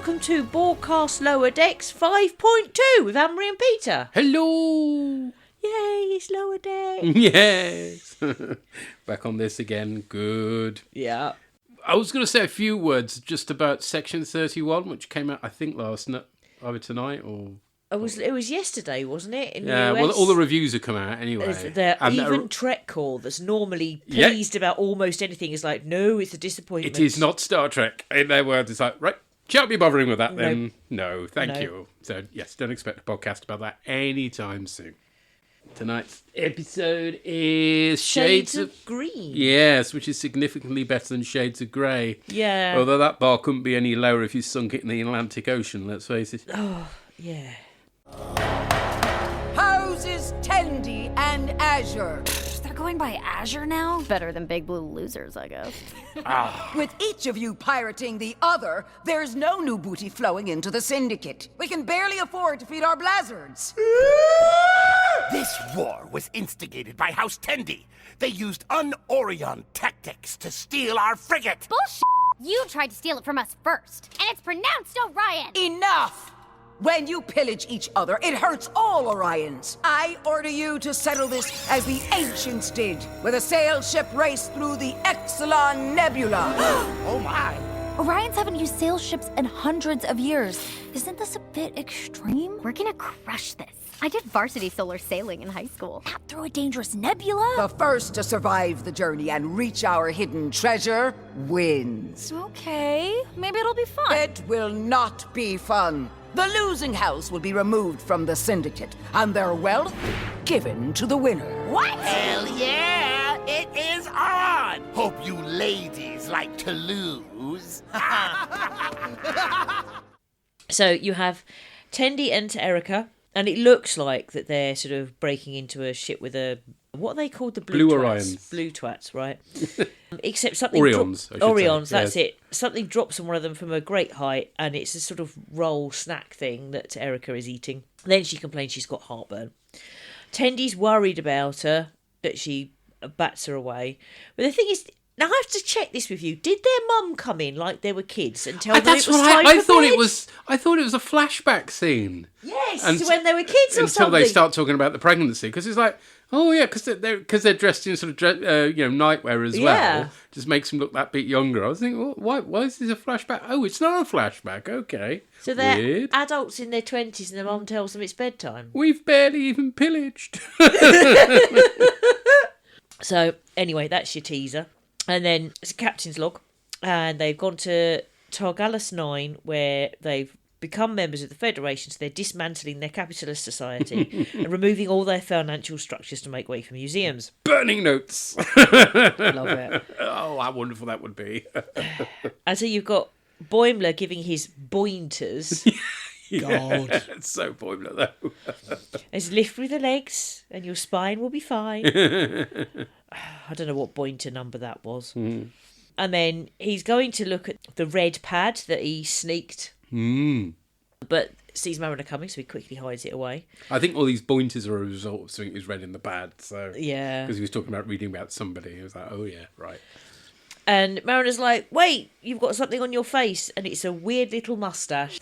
welcome to Borgcast Lower Decks 5.2 with Anne-Marie and Peter. Hello! Yay, it's Lower Decks. Yes! Back on this again. Good. Yeah. I was going to say a few words just about Section 31, which came out, I think, last night, either tonight or... It was yesterday, wasn't it? In the US? well, all the reviews have come out anyway. Even Trek Core, that's normally pleased about almost anything, is like, no, it's a disappointment. It is not Star Trek. In their words, it's like, right, shan't be bothering with that then. No, thank you. So, yes, don't expect a podcast about that anytime soon. Tonight's episode is Shades of Green. Yes, which is significantly better than Shades of Grey. Yeah. Although that bar couldn't be any lower if you sunk it in the Atlantic Ocean, let's face it. Oh, yeah. Houses Tendi and Azure. They're going by Azure now? Better than Big Blue Losers, I guess. With each of you pirating the other, there's no new booty flowing into the Syndicate. We can barely afford to feed our blazzards. This war was instigated by House Tendi. They used un-Orion tactics to steal our frigate. Bullshit! You tried to steal it from us first, and it's pronounced Orion! Enough! When you pillage each other, it hurts all Orions. I order you to settle this as the ancients did, with a sail ship race through the Exelon Nebula. Oh my! Orions haven't used sail ships in hundreds of years. Isn't this a bit extreme? We're gonna crush this. I did varsity solar sailing in high school. Not through a dangerous nebula. The first to survive the journey and reach our hidden treasure wins. Okay, maybe it'll be fun. It will not be fun. The losing house will be removed from the Syndicate, and their wealth given to the winner. What? Hell yeah! It is on! Hope you ladies like to lose. So you have Tendi and Erica, and it looks like that they're sort of breaking into a ship with a... What are they called? The Blue Twats. Orions. Blue Twats, right. Except something... Orions, I should Orions, say. that's it. Something drops on one of them from a great height, and it's a sort of roll snack thing that Erica is eating. Then she complains she's got heartburn. Tendi's worried about her, that she bats her away. But the thing is... Now, I have to check this with you. Did their mum come in like they were kids and tell them it was time I for thought bed? I thought it was a flashback scene. Yes, And to when they were kids or until something. they start talking about the pregnancy, because it's like, oh yeah, because they're dressed in sort of nightwear as Yeah. well, just makes them look that bit younger. I was thinking, well, why is this a flashback? Oh, it's not a flashback. Okay, So they're weird. adults in their 20s and their mum tells them it's bedtime. We've barely even pillaged. So, anyway, that's your teaser. And then it's a captain's log. And they've gone to Targalus 9, where they've become members of the Federation, so they're dismantling their capitalist society and removing all their financial structures to make way for museums. Burning notes. Love it. Oh, how wonderful that would be. And so you've got Boimler giving his bointers. God. It's so pointless though. As lift with the legs and your spine will be fine. I don't know what Bointer number that was. And then he's going to look at the red pad that he sneaked. But sees Mariner coming, so he quickly hides it away. I think all these pointers are a result of something he's read in the pad. So Yeah. because he was talking about reading about somebody. He was like, oh yeah, right. And Mariner's like, wait, you've got something on your face. And it's a weird little moustache.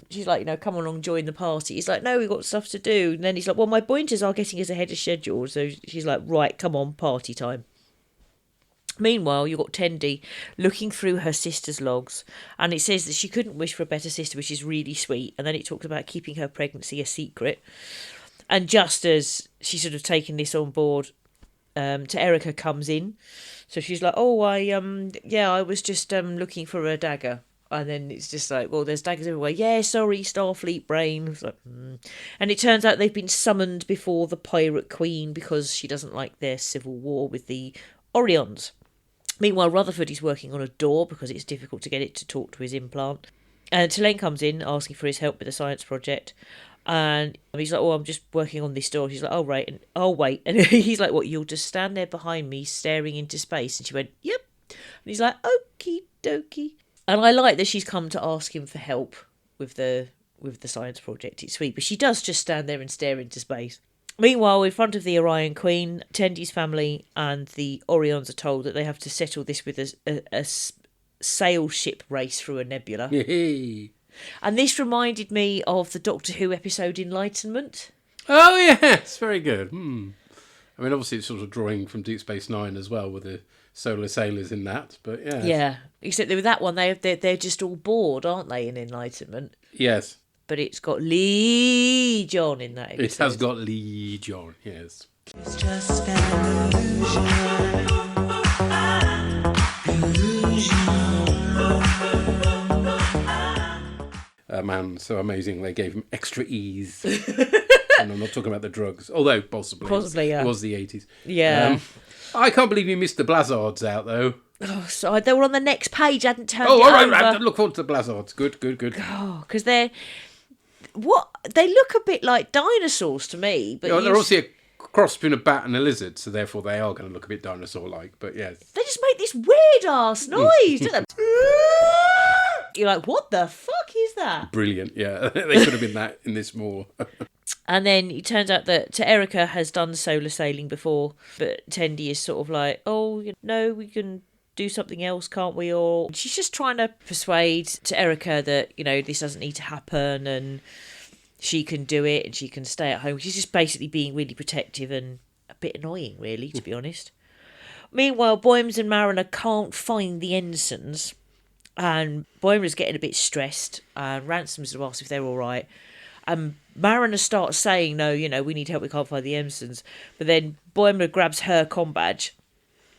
She's like, come along, join the party. He's like, no, we've got stuff to do. And then he's like, well, my pointers are getting us ahead of schedule. So she's like, right, come on, party time. Meanwhile, you've got Tendi looking through her sister's logs, and it says that she couldn't wish for a better sister, which is really sweet. And then it talks about keeping her pregnancy a secret. And just as she's sort of taken this on board, to Erica comes in. So she's like, oh, I was just looking for a dagger. And then it's just like, well, there's daggers everywhere. Yeah, sorry, Starfleet brain. It's like, And it turns out they've been summoned before the Pirate Queen because she doesn't like their civil war with the Orions. Meanwhile, Rutherford is working on a door because it's difficult to get it to talk to his implant. And Telen comes in asking for his help with the science project. And he's like, oh, I'm just working on this door. She's like, oh, right. And I'll wait. And he's like, what, you'll just stand there behind me staring into space? And she went, yep. And he's like, okie dokie. And I like that she's come to ask him for help with the science project. It's sweet, but she does just stand there and stare into space. Meanwhile, in front of the Orion Queen, Tendy's family and the Orions are told that they have to settle this with a sail ship race through a nebula. And this reminded me of the Doctor Who episode Enlightenment. Oh, yes, very good. I mean, obviously it's sort of drawing from Deep Space Nine as well, with the solar sailors in that, but yeah. Yeah, except with that one, they're just all bored, aren't they, in Enlightenment? Yes. But it's got Lee John in that episode. It has got Lee John, yes. It's just an illusion. Man, so amazing. They gave him extra ease. And I'm not talking about the drugs, although possibly. Possibly, yeah. It was the 80s. Yeah. I can't believe you missed the Blazards out, though. Oh, so they were on the next page. I hadn't turned it Oh, all right, over. right. Look forward to the Blazards. Good. Oh, because they look a bit like dinosaurs to me. But They're obviously a cross between a bat and a lizard, so therefore they are going to look a bit dinosaur-like, but yes. They just make this weird-ass noise, don't they? You're like, what the fuck is that? Brilliant, yeah. They could have been that in this more. And then it turns out that Erica has done solar sailing before, but Tendi is sort of like, oh, no, we can do something else, can't we? Or she's just trying to persuade to Erica that, this doesn't need to happen and she can do it and she can stay at home. She's just basically being really protective and a bit annoying, really, to be honest. Meanwhile, Boymes and Mariner can't find the ensigns, and Boimler's getting a bit stressed, and Ransom's asked if they're all right. And Mariner starts saying, no, we need help, we can't find the ensigns. But then Boimler grabs her comm badge.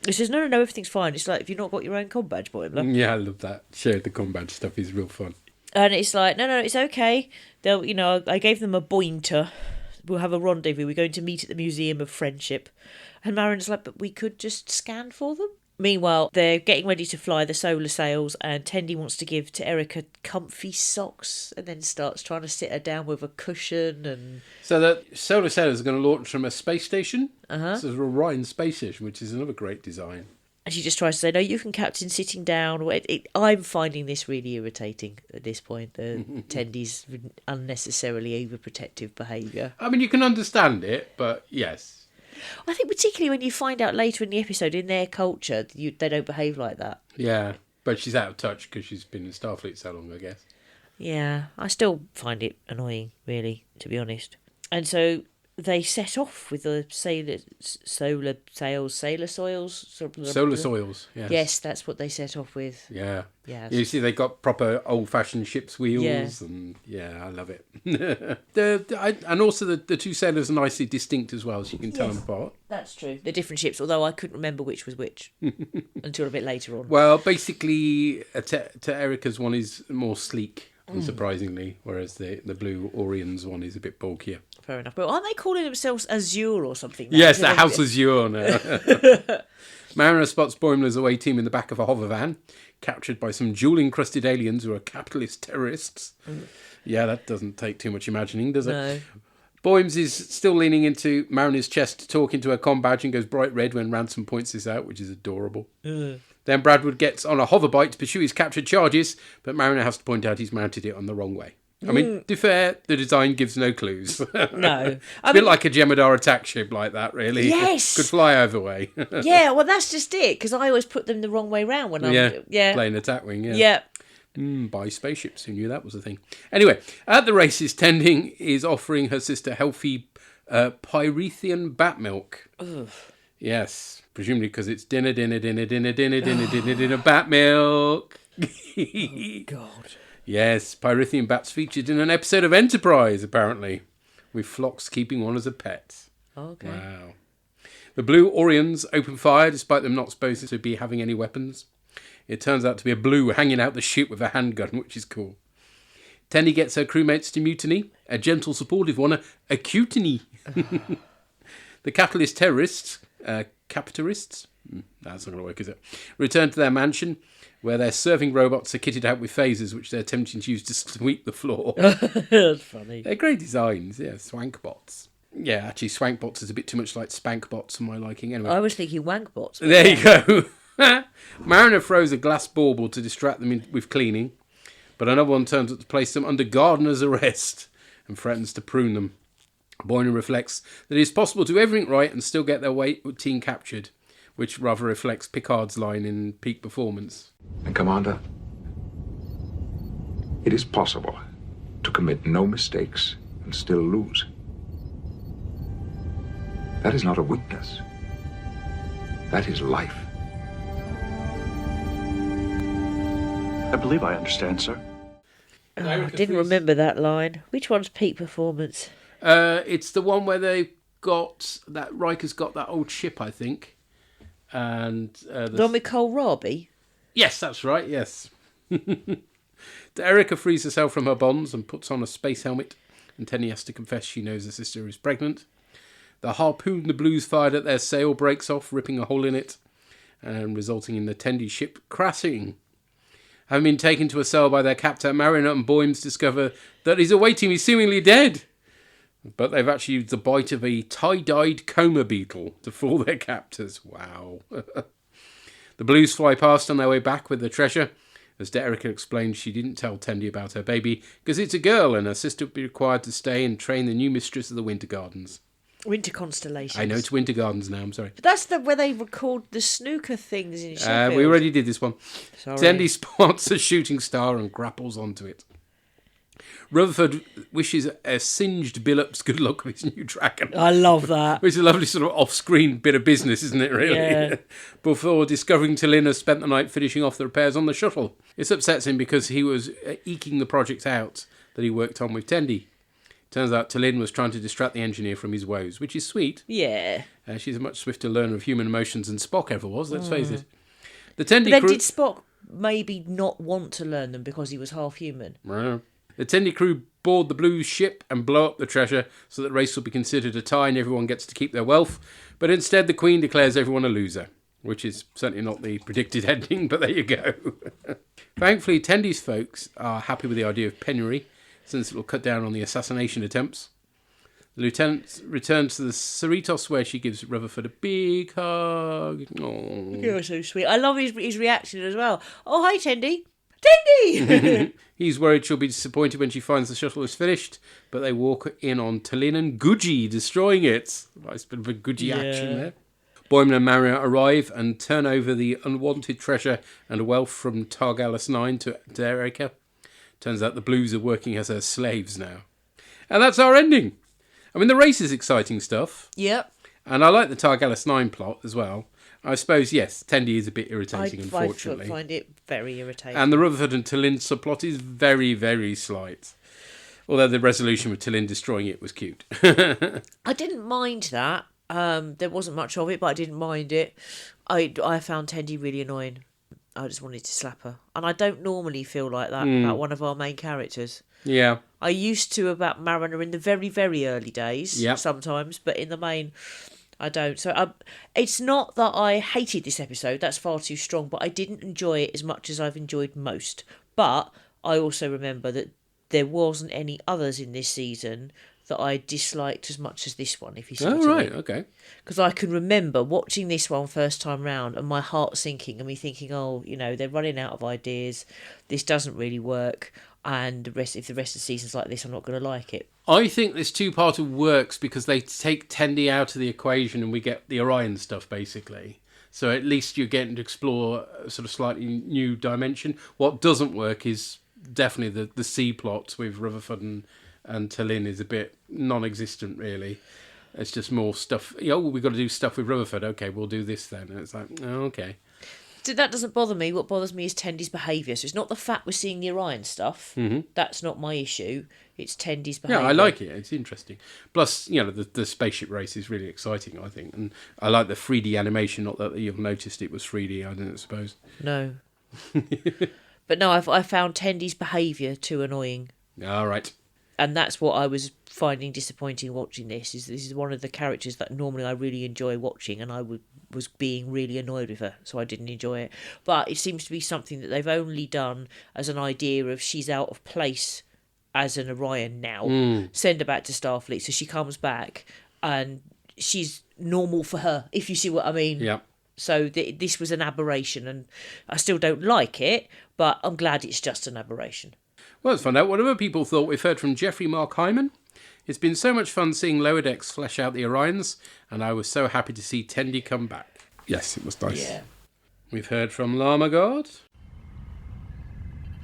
He says, no, everything's fine. It's like, have you not got your own comm badge, Boimler? Yeah, I love that. Shared the comm badge stuff is real fun. And it's like, no, it's okay. They'll, I gave them a pointer. We'll have a rendezvous. We're going to meet at the Museum of Friendship. And Mariner's like, but we could just scan for them? Meanwhile, they're getting ready to fly the solar sails, and Tendi wants to give to Erica comfy socks and then starts trying to sit her down with a cushion. And so the solar sailors are going to launch from a space station. So it's a Orion space station, which is another great design. And she just tries to say, no, you can, Captain, sitting down. I'm finding this really irritating at this point, Tendi's unnecessarily overprotective behaviour. I mean, you can understand it, but yes. I think particularly when you find out later in the episode, in their culture, they don't behave like that. Yeah, but she's out of touch because she's been in Starfleet so long, I guess. Yeah, I still find it annoying, really, to be honest. And so they set off with the solar soils, yes. Yes, that's what they set off with. Yeah. Yes. You see, they got proper old-fashioned ship's wheels, and I love it. And also the two sailors are nicely distinct as well, so you can tell them apart. That's true. They're different ships, although I couldn't remember which was which until a bit later on. Well, basically, to Erica's one is more sleek, unsurprisingly, whereas the Blue Orion's one is a bit bulkier. Fair enough. But aren't they calling themselves Azure or something now? Yes, the House Azure now. Mariner spots Boimler's away team in the back of a hover van, captured by some jewel-encrusted aliens who are capitalist terrorists. Yeah, that doesn't take too much imagining, does it? No. Boymes is still leaning into Mariner's chest, talking to her comm badge, and goes bright red when Ransom points this out, which is adorable. Then Bradwood gets on a hover bike to pursue his captured charges, but Mariner has to point out he's mounted it on the wrong way. I mean, to be fair, the design gives no clues. No. It's a bit like a Jem'Hadar attack ship like that, really. Yes. Good flyover way. Yeah, well, that's just it, because I always put them the wrong way round when I'm... Yeah. Playing attack wing, Yeah. Buy spaceships, who knew that was a thing? Anyway, at the races, Tending is offering her sister healthy Pyrethian bat milk. Ugh. Yes, presumably because it's dinner, bat milk. Oh, God. Yes, Pyrethian bats featured in an episode of Enterprise, apparently, with Phlox keeping one as a pet. Okay. Wow. The Blue Orions open fire, despite them not supposed to be having any weapons. It turns out to be a Blue hanging out the chute with a handgun, which is cool. Tendy gets her crewmates to mutiny, a gentle, supportive one, a cutiny. The capitalist terrorists, capitalists, that's not going to work, is it? Return to their mansion, where their serving robots are kitted out with phasers, which they're attempting to use to sweep the floor. That's funny. They're great designs, yeah, swankbots. Yeah, actually, swankbots is a bit too much like spankbots for my liking. Anyway, I was thinking wankbots. there you go. Mariner throws a glass bauble to distract them with cleaning, but another one turns up to place them under gardener's arrest and threatens to prune them. Boyner reflects that it is possible to do everything right and still get their team captured, which rather reflects Picard's line in Peak Performance. And Commander, it is possible to commit no mistakes and still lose. That is not a weakness. That is life. I believe I understand, sir. Oh, I didn't remember that line. Which one's Peak Performance? It's the one where they've got that Riker's got that old ship, I think. And The one with Kohlrabi? Yes, that's right, yes. Erica frees herself from her bonds and puts on a space helmet, and Tenny has to confess she knows her sister is pregnant. The harpoon the Blues fired at their sail breaks off, ripping a hole in it, and resulting in the Tendi ship crashing. Having been taken to a cell by their captor, Mariner and Boymes discover that he's awaiting me seemingly dead. But they've actually used the bite of a tie-dyed coma beetle to fool their captors. Wow. The Blues fly past on their way back with the treasure. As Erica explains, she didn't tell Tendi about her baby because it's a girl and her sister would be required to stay and train the new mistress of the Winter Gardens. Winter Constellations. I know it's Winter Gardens now, I'm sorry. But that's where they record the snooker things in Sheffield. We already did this one. Sorry. Tendi spots a shooting star and grapples onto it. Rutherford wishes a singed Billups good luck with his new dragon. I love that. Which is a lovely sort of off-screen bit of business, isn't it, really? Yeah. Before discovering Tallinn has spent the night finishing off the repairs on the shuttle. This upsets him because he was eking the project out that he worked on with Tendi. Turns out Tallinn was trying to distract the engineer from his woes, which is sweet. Yeah. She's a much swifter learner of human emotions than Spock ever was, let's face it. The Tendi But then crew... did Spock maybe not want to learn them because he was half human? The Tendi crew board the Blues ship and blow up the treasure so that the race will be considered a tie and everyone gets to keep their wealth. But instead the Queen declares everyone a loser, which is certainly not the predicted ending, but there you go. Thankfully, Tendi's folks are happy with the idea of penury, since it will cut down on the assassination attempts. The lieutenant returns to the Cerritos where she gives Rutherford a big hug. Oh, You're so sweet. I love his reaction as well. Oh, hi, Tendi. Tendi! He's worried she'll be disappointed when she finds the shuttle is finished, but they walk in on Tallinn and Guji destroying it. Nice bit of a Guji action there. Boyman and Mariner arrive and turn over the unwanted treasure and wealth from Targalis 9 to Erica. Turns out the Blues are working as her slaves now. And that's our ending. I mean, the race is exciting stuff. Yep. And I like the Targalis 9 plot as well. I suppose, yes, Tendi is a bit irritating, unfortunately. I find it very irritating. And the Rutherford and Tallinn subplot is very, very slight. Although the resolution with Tallinn destroying it was cute. I didn't mind that. There wasn't much of it, but I didn't mind it. I found Tendi really annoying. I just wanted to slap her. And I don't normally feel like that about one of our main characters. Yeah. I used to about Mariner in the very, very early days sometimes, but in the main, I don't. So it's not that I hated this episode, that's far too strong, but I didn't enjoy it as much as I've enjoyed most. But I also remember that there wasn't any others in this season that I disliked as much as this one, if you see what I mean. Oh, right, okay. Because I can remember watching this one first time round and my heart sinking and me thinking, oh, they're running out of ideas, this doesn't really work, and if the rest of the season's like this, I'm not going to like it. I think this two-parter works because they take Tendi out of the equation and we get the Orion stuff, basically. So at least you're getting to explore a sort of slightly new dimension. What doesn't work is definitely the C plot with Rutherford and Tallinn is a bit non-existent, really. It's just more stuff. We've got to do stuff with Rutherford. Okay, we'll do this then. And it's like, oh, okay. So that doesn't bother me. What bothers me is Tendi's behaviour. So it's not the fact we're seeing the Orion stuff. Mm-hmm. That's not my issue. It's Tendi's behaviour. Yeah, I like it. It's interesting. Plus, the spaceship race is really exciting, I think. And I like the 3D animation. Not that you've noticed it was 3D, I didn't suppose. No. But no, I found Tendi's behaviour too annoying. All right. And that's what I was finding disappointing watching this. This is one of the characters that normally I really enjoy watching, and I was being really annoyed with her, so I didn't enjoy it. But it seems to be something that they've only done as an idea of she's out of place as an Orion now. Send her back to Starfleet, so she comes back and she's normal for her, if you see what I mean. Yeah. So this was an aberration, and I still don't like it, but I'm glad it's just an aberration. Well, let's find out what other people thought. We've heard from Jeffrey Mark Hyman. It's been so much fun seeing Lower Decks flesh out the Orions, and I was so happy to see Tendi come back. Yes, it was nice. Yeah. We've heard from Llama God.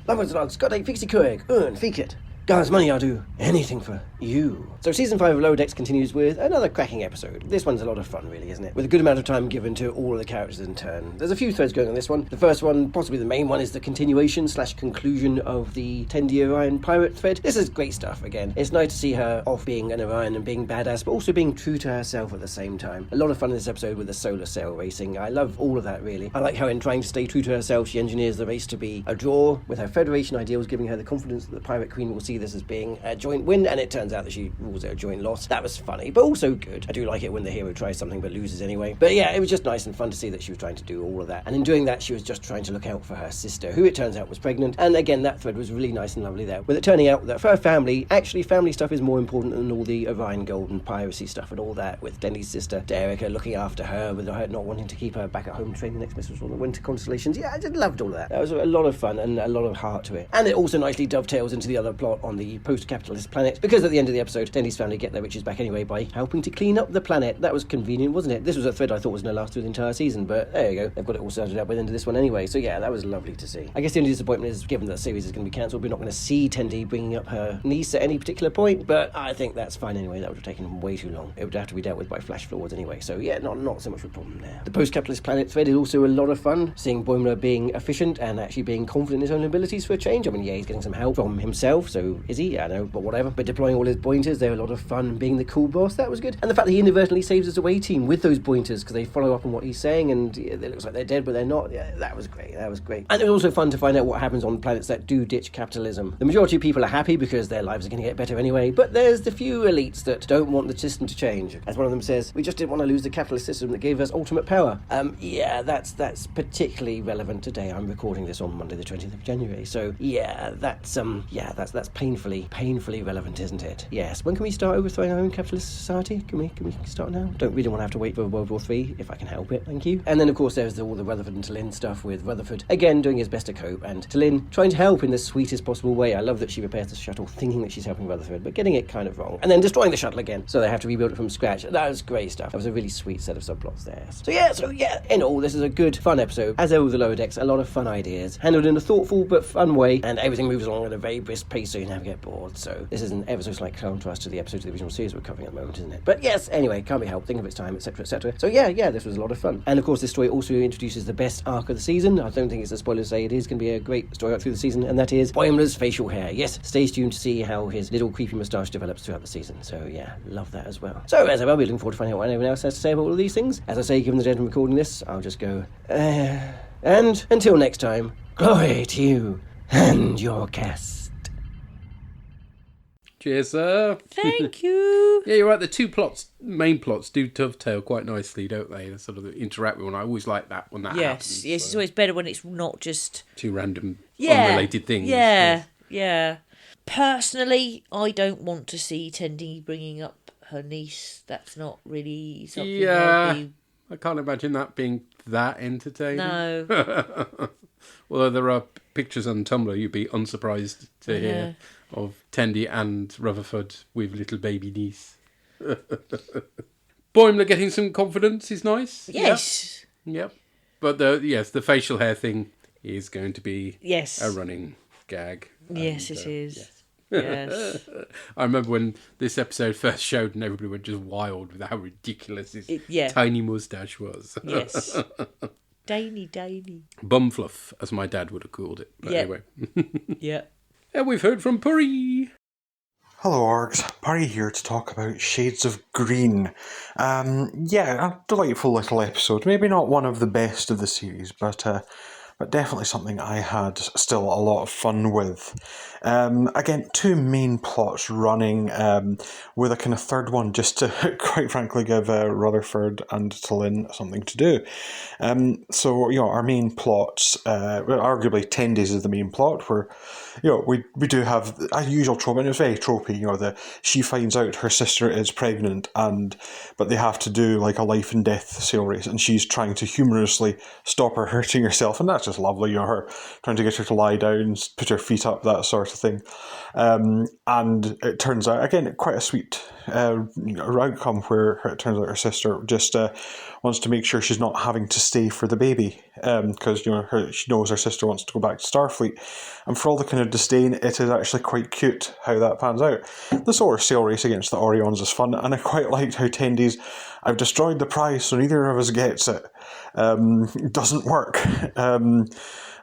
Lovers dogs, got a fixie coeg, fikit. Guys, money, I'll do anything for you. So season 5 of Lower Decks continues with another cracking episode. This one's a lot of fun, really, isn't it? With a good amount of time given to all of the characters in turn. There's a few threads going on this one. The first one, possibly the main one, is the continuation/conclusion of the Tendi Orion pirate thread. This is great stuff, again. It's nice to see her off being an Orion and being badass, but also being true to herself at the same time. A lot of fun in this episode with the solar sail racing. I love all of that, really. I like how in trying to stay true to herself, she engineers the race to be a draw, with her Federation ideals giving her the confidence that the Pirate Queen will see this as being a joint win, and it turns out that she rules it a joint loss. That was funny, but also good. I do like it when the hero tries something but loses anyway. But yeah, it was just nice and fun to see that she was trying to do all of that. And in doing that, she was just trying to look out for her sister, who it turns out was pregnant. And again, that thread was really nice and lovely there, with it turning out that for her family, actually family stuff is more important than all the Orion Gold and piracy stuff and all that, with Denny's sister, Derica, looking after her, with her not wanting to keep her back at home training next mistress on the winter constellations. Yeah, I just loved all of that. That was a lot of fun and a lot of heart to it. And it also nicely dovetails into the other plot on the post-capitalist planet, because at the end of the episode, Denny's family get their riches back anyway by helping to clean up the planet. That was convenient, wasn't it? This was a thread I thought was going to last through the entire season, but there you go. They've got it all sorted out by the end of this one anyway. So yeah, that was lovely to see. I guess the only disappointment is, given that the series is going to be cancelled, we're not going to see Tendi bringing up her niece at any particular point, but I think that's fine anyway. That would have taken way too long. It would have to be dealt with by flash forwards anyway. So yeah, not so much of a problem there. The post-capitalist planet thread is also a lot of fun, seeing Boimler being efficient and actually being confident in his own abilities for a change. I mean, yeah, he's getting some help from himself, so is he? I don't know, but whatever. But deploying all his pointers, they're a lot of fun. Being the cool boss, that was good. And the fact that he inadvertently saves his away team with those pointers, because they follow up on what he's saying, and it looks like they're dead, but they're not. Yeah, that was great. That was great. And it was also fun to find out what happens on planets that do ditch capitalism. The majority of people are happy because their lives are going to get better anyway, but there's the few elites that don't want the system to change. As one of them says, we just didn't want to lose the capitalist system that gave us ultimate power. Yeah, that's particularly relevant today. I'm recording this on Monday the 20th of January, so yeah, that's painfully relevant, isn't it? Yes. When can we start overthrowing our own capitalist society? Can we start now? Don't really want to have to wait for World War III, if I can help it, thank you. And then of course there's all the Rutherford and T'Lyn stuff, with Rutherford again doing his best to cope, and T'Lyn trying to help in the sweetest possible way. I love that she repairs the shuttle thinking that she's helping Rutherford, but getting it kind of wrong, and then destroying the shuttle again, so they have to rebuild it from scratch. That was great stuff. That was a really sweet set of subplots there. So yeah, in all, this is a good, fun episode. As ever with the Lower Decks, a lot of fun ideas, handled in a thoughtful but fun way, and everything moves along at a very brisk pace so you never get bored. So this is an ever so slight contrast to the episodes of the original series we're covering at the moment, isn't it? But yes, anyway, can't be helped, think of its time, etc, etc. So yeah, this was a lot of fun. And of course this story also introduces the best arc of the season. I don't think it's a spoiler to say it is going to be a great story up through the season, and that is Boimler's facial hair. Yes, stay tuned to see how his little creepy moustache develops throughout the season. So yeah, love that as well. So as ever, we're looking forward to finding out what anyone else has to say about all of these things. As I say, given the dead and recording this, I'll just go, and until next time, glory to you and your cast. Cheers, sir. Thank you. Yeah, you're right. The two main plots, do dovetail quite nicely, don't they? They sort of interact with one. I always like that when that happens. Yes, it's always better when it's not just two random, unrelated things. Yeah. Personally, I don't want to see Tendi bringing up her niece. That's not really something. Yeah, I can't imagine that being that entertaining. No. Although there are pictures on Tumblr, you'd be unsurprised to hear of Tendi and Rutherford with little baby niece. Boimler getting some confidence is nice. Yes. Yep. But the facial hair thing is going to be a running gag. Yes, it is. Yes. I remember when this episode first showed and everybody went just wild with how ridiculous his tiny moustache was. Yes. Dainty. Bumfluff, as my dad would have called it. But anyway. Yeah. And we've heard from Puri. Hello, Orgs. Puri here to talk about Shades of Green. A delightful little episode. Maybe not one of the best of the series, but but definitely something I had still a lot of fun with. Again, two main plots running, with a kind of third one just to, quite frankly, give Rutherford and T'Lyn something to do. So, our main plots, arguably Tendy's is the main plot, where, we do have a usual trope, and it's very tropey, she finds out her sister is pregnant, but they have to do like a life and death sail race, and she's trying to humorously stop her hurting herself, and that's just lovely, her trying to get her to lie down, put her feet up, that sort of thing. And it turns out, again, quite a sweet outcome, where it turns out her sister just wants to make sure she's not having to stay for the baby, because she knows her sister wants to go back to Starfleet, and for all the kind of disdain, it is actually quite cute how that pans out. The solar sail race against the Orions is fun, and I quite liked how Tendy's "I've destroyed the prize, so neither of us gets it" doesn't work.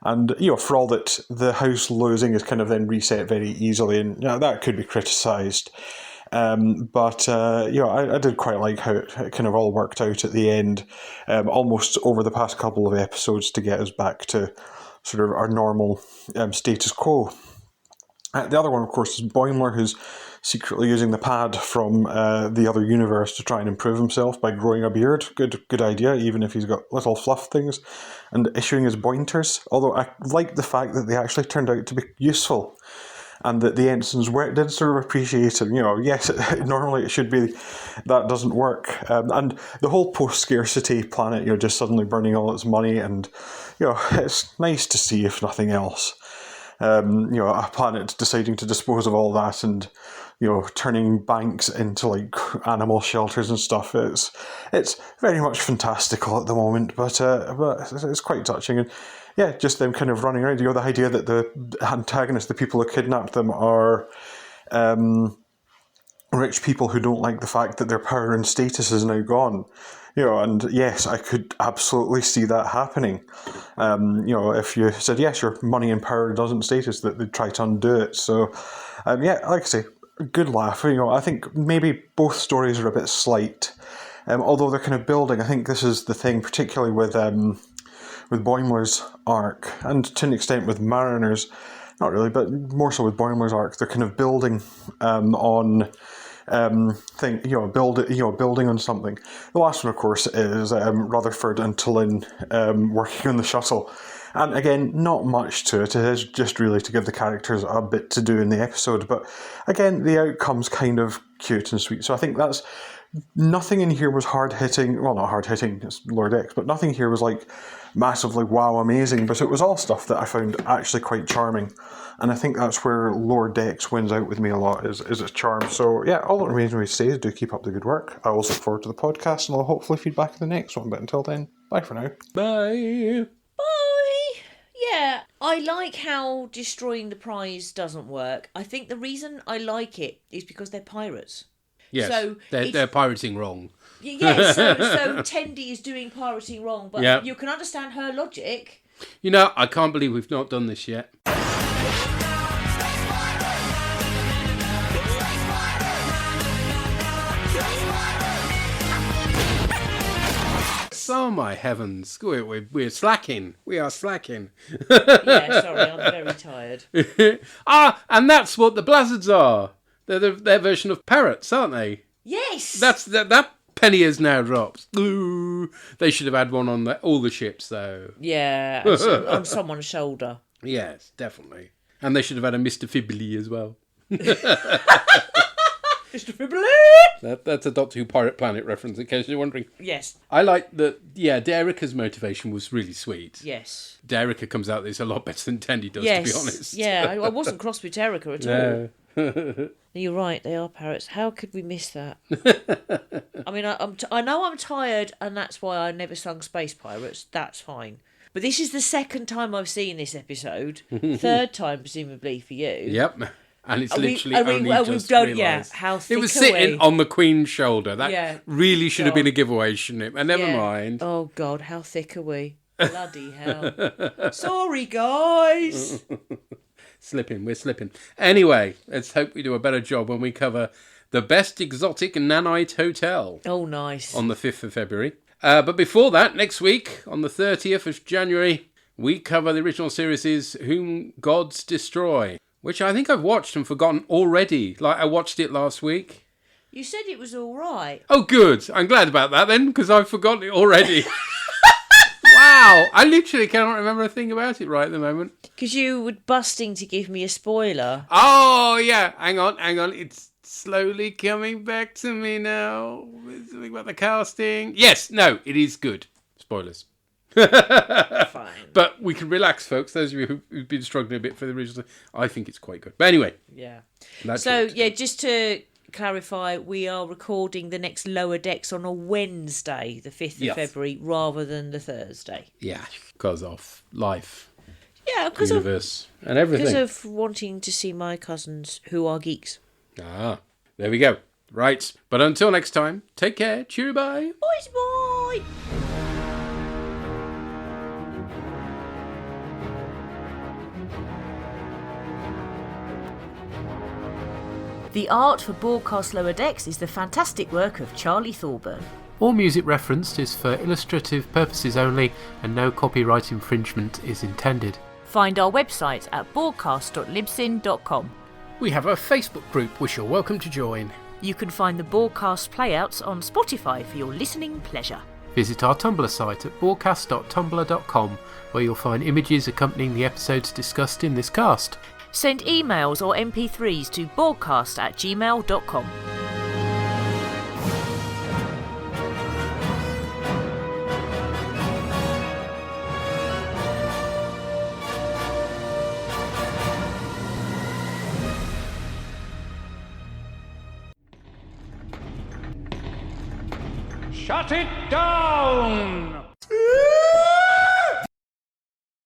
And, for all that, the house losing is kind of then reset very easily, and that could be criticised. But I did quite like how it kind of all worked out at the end, almost over the past couple of episodes, to get us back to sort of our normal status quo. The other one, of course, is Boimler, who's secretly using the pad from the other universe to try and improve himself by growing a beard. Good idea, even if he's got little fluff things, and issuing his pointers. Although I like the fact that they actually turned out to be useful, and that the ensigns did sort of appreciate him. Yes, normally it should be that doesn't work. And the whole post-scarcity planet, just suddenly burning all its money, and it's nice to see, if nothing else. A planet deciding to dispose of all that, and turning banks into like animal shelters and stuff. It's very much fantastical at the moment, but it's quite touching. And just them kind of running around. The idea that the antagonists, the people who kidnapped them, are rich people who don't like the fact that their power and status is now gone. And yes, I could absolutely see that happening. If you said, yes, your money and power doesn't status, that they'd try to undo it. So, like I say, good laugh. I think maybe both stories are a bit slight, although they're kind of building. I think this is the thing, particularly with Boimler's arc, and to an extent with Mariner's, not really, but more so with Boimler's arc. They're kind of building on building on something. The last one, of course, is Rutherford and T'Lyn working on the shuttle. And again, not much to it. It is just really to give the characters a bit to do in the episode. But again, the outcome's kind of cute and sweet. So I think that's... Nothing in here was hard-hitting. Well, not hard-hitting, it's Lord X, but nothing here was like massively wow amazing. But it was all stuff that I found actually quite charming. And I think that's where Lord X wins out with me a lot, is its charm. So yeah, all that remains for me to say is do keep up the good work. I also look forward to the podcast, and I'll hopefully feed back in the next one. But until then, bye for now. Bye. Bye. Yeah, I like how destroying the prize doesn't work. I think the reason I like it is because they're pirates. Yes, so they're pirating wrong. Yeah, so Tendi is doing pirating wrong, but you can understand her logic. I can't believe we've not done this yet. Oh my heavens, we're slacking. We are slacking. Yeah, sorry, I'm very tired. And that's what the Blizzards are. They're their version of parrots, aren't they? Yes! That penny has now dropped. Ooh, they should have had one on all the ships, though. Yeah, on someone's shoulder. Yes, definitely. And they should have had a Mr. Fibbly as well. Mr. Fibbly! That's a Doctor Who Pirate Planet reference, in case you're wondering. Yes. I like that, Derricka's motivation was really sweet. Yes. Derricka comes out this a lot better than Tendi does, to be honest. Yeah, I wasn't cross with Derricka at all. You're right, they are parrots. How could we miss that? I mean, I know I'm tired, and that's why I never sung Space Pirates. That's fine. But this is the second time I've seen this episode. Third time, presumably, for you. Yep. And it's literally only just realised. Yeah, how thick it was sitting on the Queen's shoulder. That really should have been a giveaway, shouldn't it? And never mind. Oh, God, how thick are we? Bloody hell. Sorry, guys. We're slipping. Anyway, let's hope we do a better job when we cover the best exotic Nanite hotel. Oh, nice. On the 5th of February. But before that, next week, on the 30th of January, we cover the original series' Whom Gods Destroy, which I think I've watched and forgotten already. Like, I watched it last week. You said it was all right. Oh, good. I'm glad about that then, because I've forgotten it already. Wow. I literally cannot remember a thing about it right at the moment. Because you were busting to give me a spoiler. Oh, yeah. Hang on. It's slowly coming back to me now. Something about the casting. Yes, no, it is good. Spoilers. Fine. But we can relax, folks. Those of you who've been struggling a bit for the original, I think it's quite good. But anyway. Yeah. So, just to clarify, we are recording the next Lower Decks on a Wednesday, the 5th of February, rather than the Thursday. Yeah, because of life. Yeah, because universe and everything. Because of wanting to see my cousins who are geeks. Ah, there we go. Right. But until next time, take care. Cheerio, bye. Boys, bye. The art for Borgcast Lower Decks is the fantastic work of Charlie Thorburn. All music referenced is for illustrative purposes only, and no copyright infringement is intended. Find our website at borgcast.libsyn.com. We have a Facebook group which you're welcome to join. You can find the Borgcast playouts on Spotify for your listening pleasure. Visit our Tumblr site at borgcast.tumblr.com, where you'll find images accompanying the episodes discussed in this cast. Send emails or MP3s to borgcast@gmail.com. Shut it down!